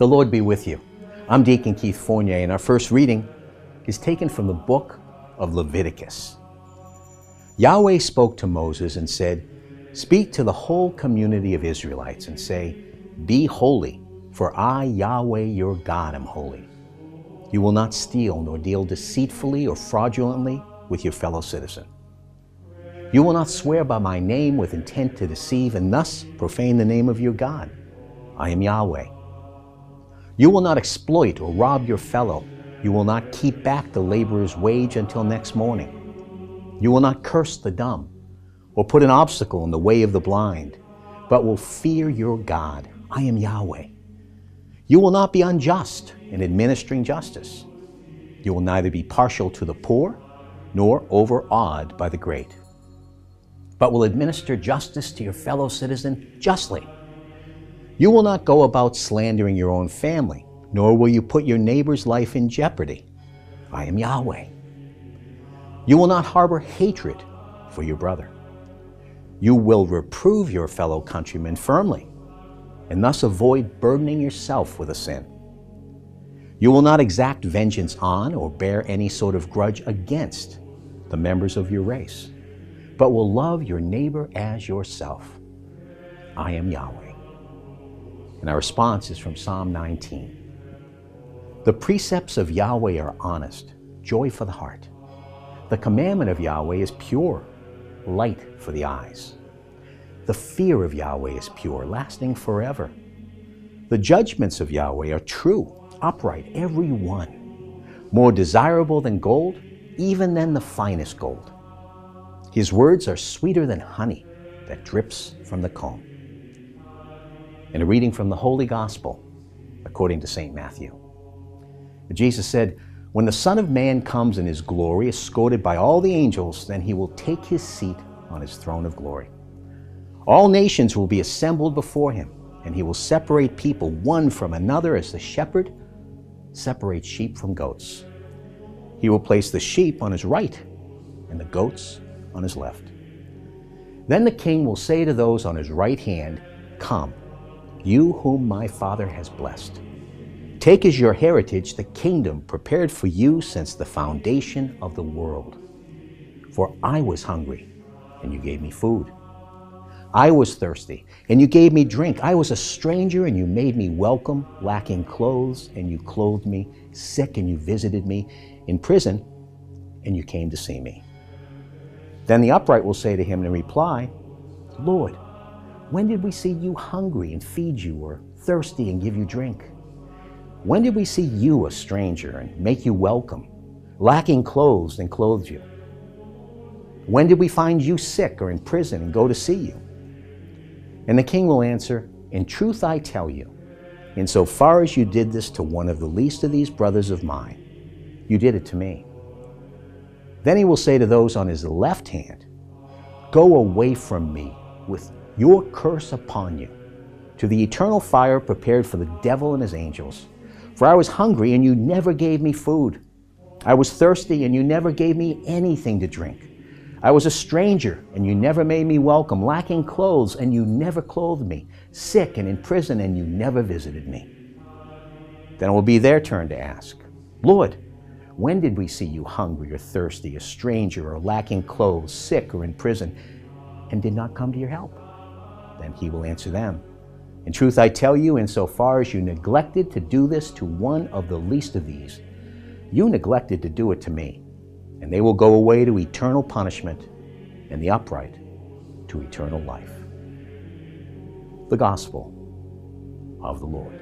The Lord be with you. I'm Deacon Keith Fournier, and our first reading is taken from the book of Leviticus. Yahweh spoke to Moses and said, "Speak to the whole community of Israelites and say, 'Be holy, for I, Yahweh your God, am holy. You will not steal nor deal deceitfully or fraudulently with your fellow citizen. You will not swear by my name with intent to deceive and thus profane the name of your God. I am Yahweh. You will not exploit or rob your fellow. You will not keep back the laborer's wage until next morning. You will not curse the dumb or put an obstacle in the way of the blind, but will fear your God. I am Yahweh. You will not be unjust in administering justice. You will neither be partial to the poor nor overawed by the great, but will administer justice to your fellow citizen justly. You will not go about slandering your own family, nor will you put your neighbor's life in jeopardy. I am Yahweh. You will not harbor hatred for your brother. You will reprove your fellow countrymen firmly, and thus avoid burdening yourself with a sin. You will not exact vengeance on or bear any sort of grudge against the members of your race, but will love your neighbor as yourself. I am Yahweh." And our response is from Psalm 19. The precepts of Yahweh are honest, joy for the heart. The commandment of Yahweh is pure, light for the eyes. The fear of Yahweh is pure, lasting forever. The judgments of Yahweh are true, upright, every one. More desirable than gold, even than the finest gold. His words are sweeter than honey that drips from the comb. And a reading from the Holy Gospel, according to St. Matthew. Jesus said, "When the Son of Man comes in his glory, escorted by all the angels, then he will take his seat on his throne of glory. All nations will be assembled before him, and he will separate people one from another as the shepherd separates sheep from goats. He will place the sheep on his right and the goats on his left. Then the king will say to those on his right hand, 'Come, you whom my Father has blessed. Take as your heritage the kingdom prepared for you since the foundation of the world. For I was hungry, and you gave me food. I was thirsty, and you gave me drink. I was a stranger, and you made me welcome, lacking clothes, and you clothed me, sick, and you visited me, in prison, and you came to see me.' Then the upright will say to him in reply, 'Lord, when did we see you hungry and feed you, or thirsty and give you drink? When did we see you a stranger and make you welcome, lacking clothes and clothed you? When did we find you sick or in prison and go to see you?' And the king will answer, 'In truth I tell you, insofar as you did this to one of the least of these brothers of mine, you did it to me.' Then he will say to those on his left hand, 'Go away from me with your curse upon you, to the eternal fire prepared for the devil and his angels. For I was hungry, and you never gave me food. I was thirsty, and you never gave me anything to drink. I was a stranger, and you never made me welcome, lacking clothes, and you never clothed me, sick and in prison, and you never visited me.' Then it will be their turn to ask, 'Lord, when did we see you hungry or thirsty, a stranger or lacking clothes, sick or in prison, and did not come to your help?' Then he will answer them, 'In truth I tell you, insofar as you neglected to do this to one of the least of these, you neglected to do it to me.' And they will go away to eternal punishment, and the upright to eternal life." The Gospel of the Lord.